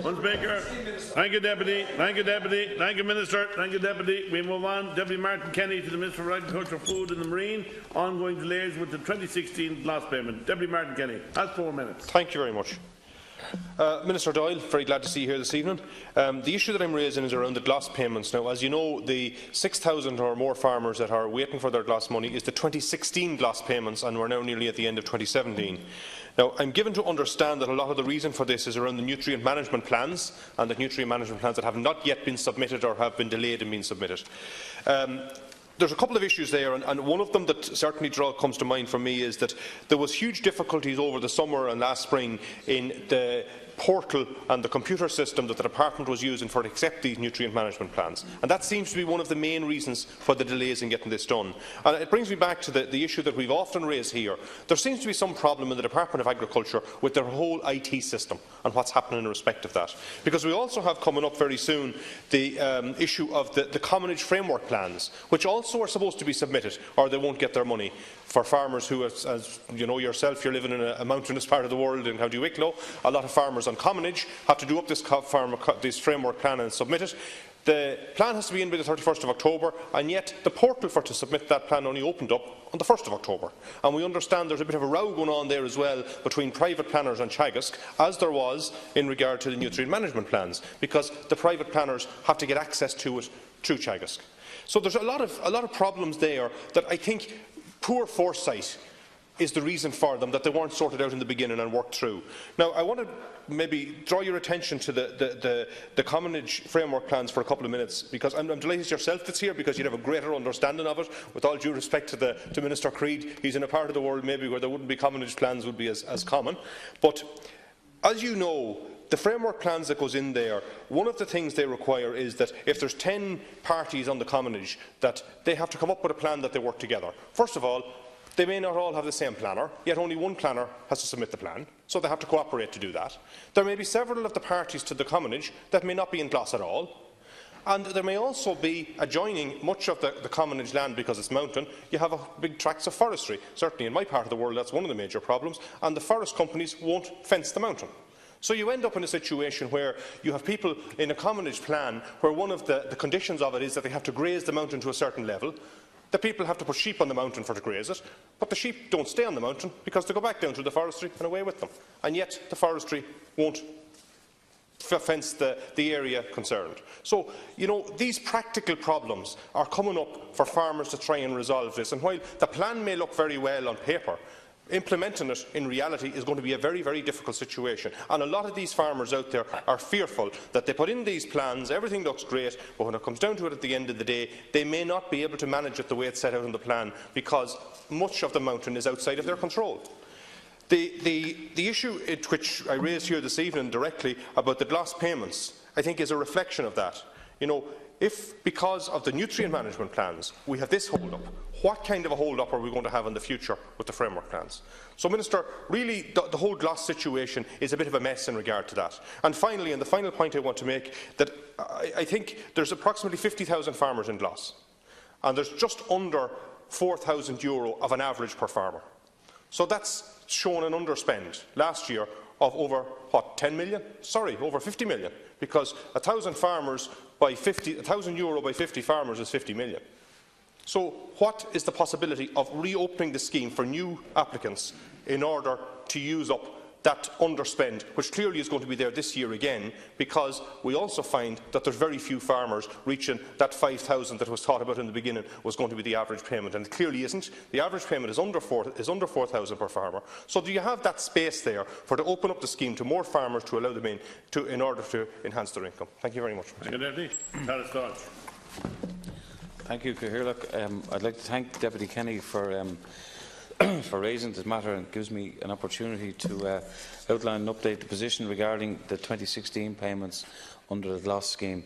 One Speaker. Thank you, Deputy. Thank you, Deputy. Thank you, Minister. Thank you, Deputy. We move on. Deputy Martin Kenny to the Minister for Agriculture, Food and the Marine. Ongoing delays with the 2016 GLAS payment. Deputy Martin Kenny has 4 minutes. Thank you very much. Minister Doyle, very glad to see you here this evening. The issue that I'm raising is around the GLAS payments. Now, as you know, the 6,000 or more farmers that are waiting for their GLAS money is the 2016 GLAS payments, and we're now nearly at the end of 2017. Now, I'm given to understand that a lot of the reason for this is around the nutrient management plans, and the nutrient management plans that have not yet been submitted or have been delayed in being submitted. There's a couple of issues there, and one of them that certainly comes to mind for me is that there was huge difficulties over the summer and last spring in the portal and the computer system that the department was using for accept these nutrient management plans, and that seems to be one of the main reasons for the delays in getting this done. And it brings me back to the issue that we've often raised here. There seems to be some problem in the Department of Agriculture with their whole IT system and what's happening in respect of that, because we also have coming up very soon the issue of the commonage framework plans, which also are supposed to be submitted or they won't get their money. For farmers who, as you know yourself, you're living in a mountainous part of the world in County Wicklow, a lot of farmers on commonage have to do up this framework plan and submit it. The plan has to be in by the 31st of October, and yet the portal to submit that plan only opened up on the 1st of October. And we understand there's a bit of a row going on there as well between private planners and Teagasc, as there was in regard to the nutrient management plans, because the private planners have to get access to it through Teagasc. So there's a lot of problems there that I think poor foresight is the reason for them, that they weren't sorted out in the beginning and worked through. Now, I want to maybe draw your attention to the commonage framework plans for a couple of minutes, because I'm delighted yourself that's here, because you'd have a greater understanding of it. With all due respect to Minister Creed, he's in a part of the world maybe where there wouldn't be commonage plans would be as common. But as you know, the framework plans that goes in there, one of the things they require is that if there's 10 parties on the commonage, that they have to come up with a plan that they work together. First of all, they may not all have the same planner, yet only one planner has to submit the plan, so they have to cooperate to do that. There may be several of the parties to the commonage that may not be in GLAS at all, and there may also be adjoining much of the commonage land, because it's mountain. You have big tracts of forestry. Certainly in my part of the world that's one of the major problems, and the forest companies won't fence the mountain. So you end up in a situation where you have people in a commonage plan where one of the conditions of it is that they have to graze the mountain to a certain level. The people have to put sheep on the mountain to graze it, but the sheep don't stay on the mountain because they go back down through the forestry and away with them. And yet the forestry won't fence the area concerned. So, you know, these practical problems are coming up for farmers to try and resolve this. And while the plan may look very well on paper, implementing it in reality is going to be a very, very difficult situation. And a lot of these farmers out there are fearful that they put in these plans, everything looks great, but when it comes down to it at the end of the day, they may not be able to manage it the way it's set out in the plan, because much of the mountain is outside of their control. The issue which I raised here this evening directly about the GLAS payments, I think, is a reflection of that. You know, if, because of the nutrient management plans, we have this hold-up, what kind of a hold-up are we going to have in the future with the framework plans? So, Minister, really the whole GLAS situation is a bit of a mess in regard to that. And finally, and the final point I want to make, that I think there's approximately 50,000 farmers in GLAS, and there's just under €4,000 of an average per farmer. So that's shown an underspend last year of over, what, 10 million? Sorry, over 50 million, because €1,000 by 50 farmers is 50 million. So what is the possibility of reopening the scheme for new applicants in order to use up that underspend, which clearly is going to be there this year again, because we also find that there are very few farmers reaching that 5,000 that was thought about in the beginning was going to be the average payment, and it clearly isn't. The average payment is under 4,000 per farmer. So do you have that space there for to open up the scheme to more farmers to allow them in order to enhance their income? Thank you very much. Thank you, Cathaoirleach. I'd like to thank Deputy Kenny for raising this matter, and gives me an opportunity to outline and update the position regarding the 2016 payments under the GLAS scheme.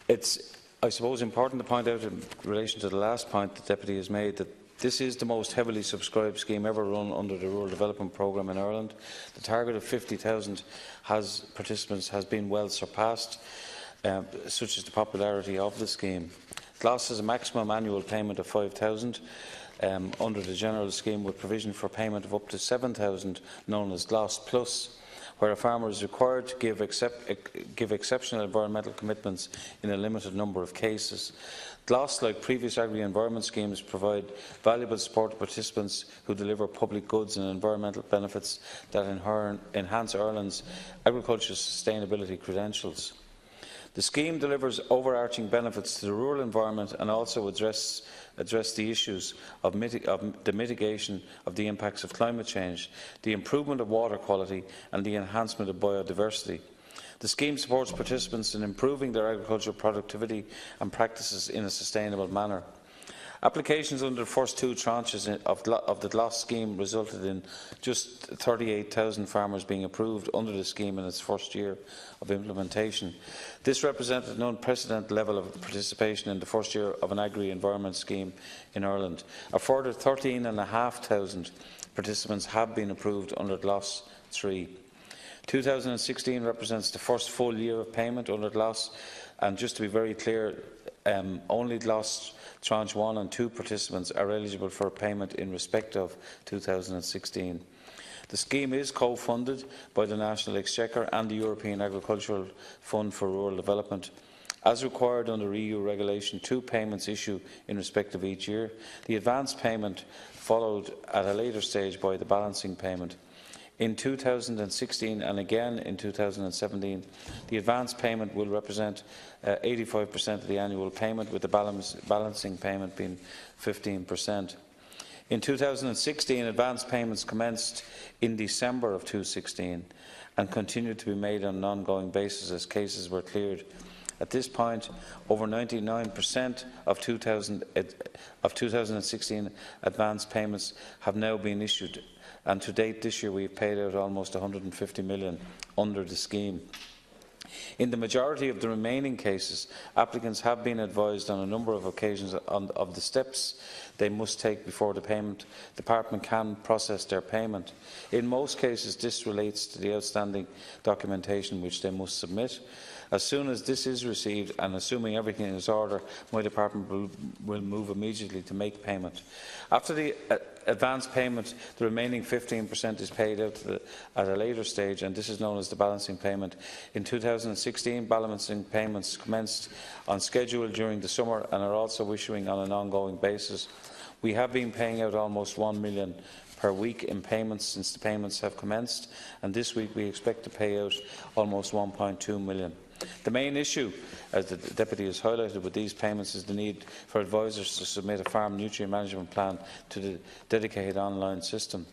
It's, I suppose, important to point out in relation to the last point the Deputy has made that this is the most heavily subscribed scheme ever run under the Rural Development Programme in Ireland. The target of 50,000 participants has been well surpassed, such is the popularity of the scheme. GLAS has a maximum annual payment of 5,000 under the general scheme, with provision for payment of up to 7,000, known as GLAS Plus, where a farmer is required to give exceptional environmental commitments in a limited number of cases. GLAS, like previous agri-environment schemes, provide valuable support to participants who deliver public goods and environmental benefits that enhance Ireland's agricultural sustainability credentials. The scheme delivers overarching benefits to the rural environment and also address the issues of the mitigation of the impacts of climate change, the improvement of water quality and the enhancement of biodiversity. The scheme supports participants in improving their agricultural productivity and practices in a sustainable manner. Applications under the first two tranches of the GLAS scheme resulted in just 38,000 farmers being approved under the scheme in its first year of implementation. This represented an unprecedented level of participation in the first year of an agri-environment scheme in Ireland. A further 13,500 participants have been approved under GLAS 3. 2016 represents the first full year of payment under GLAS, and just to be very clear, only GLAS Tranche 1 and 2 participants are eligible for payment in respect of 2016. The scheme is co-funded by the National Exchequer and the European Agricultural Fund for Rural Development. As required under EU regulation, 2 payments issue in respect of each year. The advance payment followed at a later stage by the balancing payment. In 2016 and again in 2017, the advance payment will represent 85% of the annual payment, with the balancing payment being 15%. In 2016, advance payments commenced in December of 2016 and continued to be made on an ongoing basis as cases were cleared. At this point, over 99% of 2016 advance payments have now been issued, and to date this year we have paid out almost 150 million under the scheme. In the majority of the remaining cases, applicants have been advised on a number of occasions of the steps they must take before the payment department can process their payment. In most cases, this relates to the outstanding documentation which they must submit. As soon as this is received, and assuming everything is in order, my department will move immediately to make payment. After the advance payment, the remaining 15% is paid out at a later stage, and this is known as the balancing payment. In 2016, balancing payments commenced on schedule during the summer and are also issuing on an ongoing basis. We have been paying out almost 1 million per week in payments since the payments have commenced, and this week we expect to pay out almost 1.2 million. The main issue, as the Deputy has highlighted with these payments, is the need for advisors to submit a farm nutrient management plan to the dedicated online system.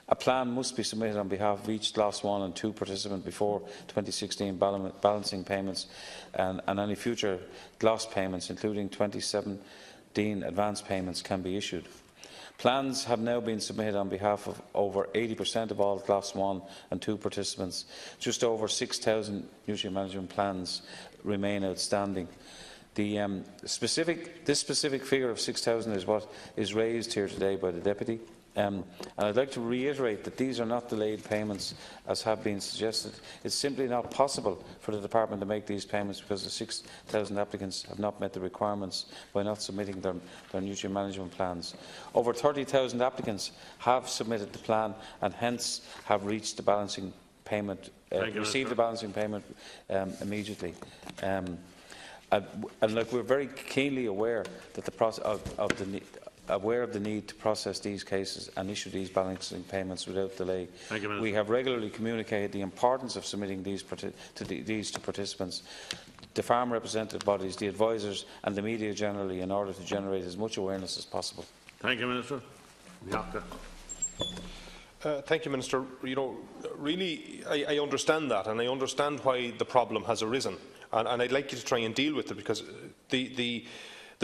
A plan must be submitted on behalf of each GLAS 1 and 2 participant before 2016 balancing payments and any future GLAS payments, including 2017 advance payments, can be issued. Plans have now been submitted on behalf of over 80% of all GLAS 1 and 2 participants. Just over 6,000 nutrient management plans remain outstanding. This specific figure of 6,000 is what is raised here today by the Deputy. And I'd like to reiterate that these are not delayed payments, as have been suggested. It's simply not possible for the Department to make these payments because the 6,000 applicants have not met the requirements by not submitting their nutrient management plans. Over 30,000 applicants have submitted the plan and hence have reached the balancing payment, received the balancing payment immediately. And we're very keenly aware that the process of the need to process these cases and issue these balancing payments without delay. We have regularly communicated the importance of submitting these to participants, the farm representative bodies, the advisors and the media generally, in order to generate as much awareness as possible. Thank you, Minister. Thank you, Minister. You know, really, I understand that, and I understand why the problem has arisen, and I'd like you to try and deal with it, because the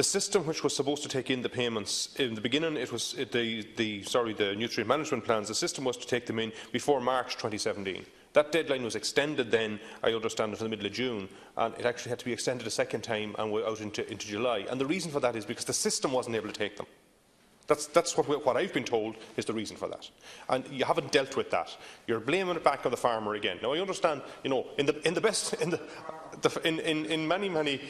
system which was supposed to take in the payments in the beginning, it was the nutrient management plans. The system was to take them in before March 2017. That deadline was extended then, I understand, until the middle of June, and it actually had to be extended a second time and we're out into July. And the reason for that is because the system wasn't able to take them. That's what I've been told is the reason for that, and you haven't dealt with that. You're blaming it back on the farmer again. Now I understand, you know, in many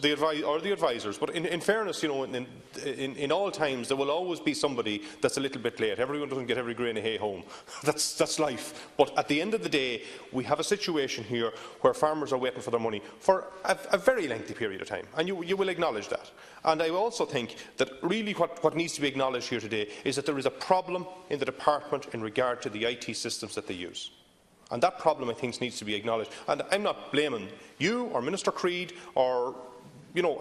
the advisors. But in fairness, you know, in all times there will always be somebody that's a little bit late. Everyone doesn't get every grain of hay home. That's life. But at the end of the day, we have a situation here where farmers are waiting for their money for a very lengthy period of time, and you will acknowledge that. And I also think that really what needs to be acknowledged here today is that there is a problem in the department in regard to the IT systems that they use. And that problem, I think, needs to be acknowledged. And I'm not blaming you or Minister Creed or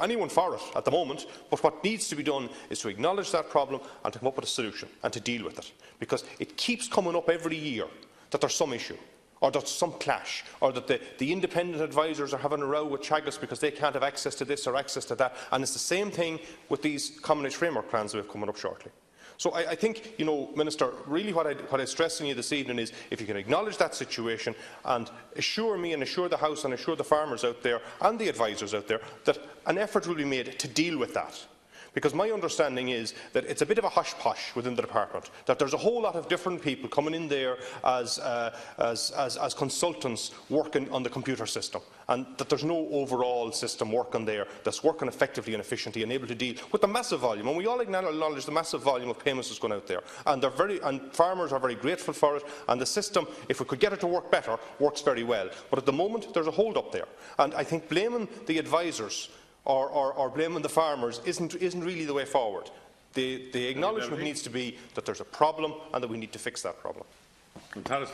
anyone for it at the moment, but what needs to be done is to acknowledge that problem and to come up with a solution and to deal with it. Because it keeps coming up every year that there's some issue, or there's some clash, or that the independent advisors are having a row with Teagasc because they can't have access to this or access to that. And it's the same thing with these Common Age Framework plans we have coming up shortly. So I think, Minister, really what I'm stressing you this evening is if you can acknowledge that situation and assure me and assure the House and assure the farmers out there and the advisors out there that an effort will be made to deal with that. Because my understanding is that it's a bit of a hush-posh within the department, that there's a whole lot of different people coming in there as consultants working on the computer system, and that there's no overall system working there that's working effectively and efficiently and able to deal with the massive volume. And we all acknowledge the massive volume of payments that's going out there, and farmers are very grateful for it, and the system, if we could get it to work better, works very well. But at the moment, there's a hold-up there, and I think blaming the advisors or blaming the farmers isn't really the way forward. The acknowledgement needs to be that there's a problem and that we need to fix that problem. Yeah,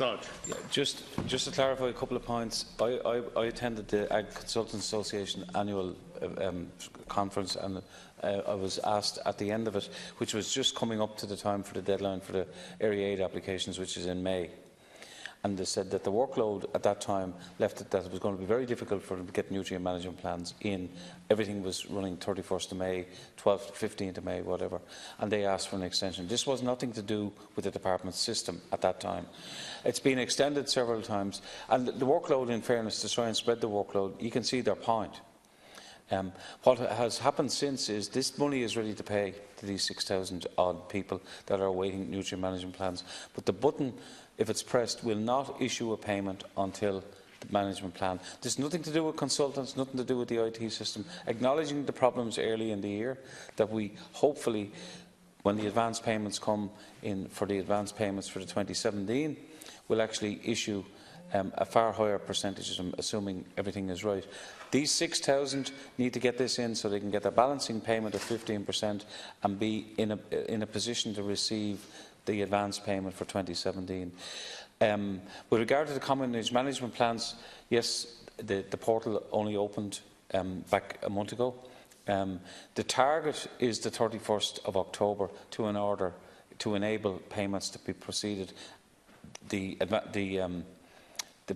just to clarify a couple of points, I attended the Ag Consultants Association annual conference, and I was asked at the end of it, which was just coming up to the time for the deadline for the Area Aid applications, which is in May. And they said that the workload at that time left it that it was going to be very difficult for them to get nutrient management plans in. Everything was running 31st of May, 12th, 15th of May, whatever. And they asked for an extension. This was nothing to do with the department's system at that time. It's been extended several times. And the workload, in fairness, to try and spread the workload, you can see their point. What has happened since is this money is ready to pay to these 6,000 odd people that are awaiting nutrient management plans. But the button, if it's pressed, will not issue a payment until the management plan. There's nothing to do with consultants, nothing to do with the IT system. Acknowledging the problems early in the year, that we hopefully, when the advance payments come in for the advance payments for the 2017, will actually issue a far higher percentage, assuming everything is right. These 6,000 need to get this in so they can get a balancing payment of 15% and be in a position to receive the advance payment for 2017. With regard to the Common Age Management plans, yes, the portal only opened back a month ago. The target is the 31st of October in order to enable payments to be proceeded. The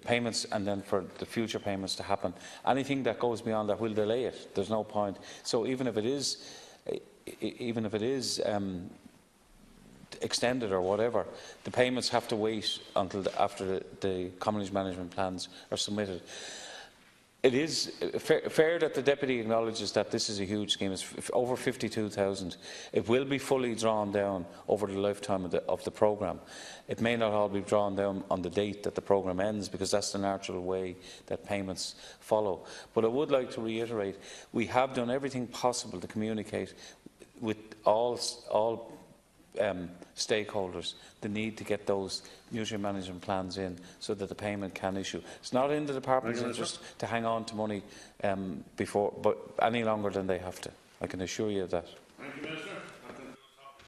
payments and then for the future payments to happen. Anything that goes beyond that will delay it. There's no point. So even if it is extended or whatever, the payments have to wait until after the Common Age Management plans are submitted. It is fair that the Deputy acknowledges that this is a huge scheme. It's over 52,000. It will be fully drawn down over the lifetime of the programme. It may not all be drawn down on the date that the programme ends, because that's the natural way that payments follow. But I would like to reiterate, we have done everything possible to communicate with all stakeholders the need to get those nutrient management plans in so that the payment can issue. It's not in the department's interest to hang on to money but any longer than they have to. I can assure you of that. Thank you, Minister.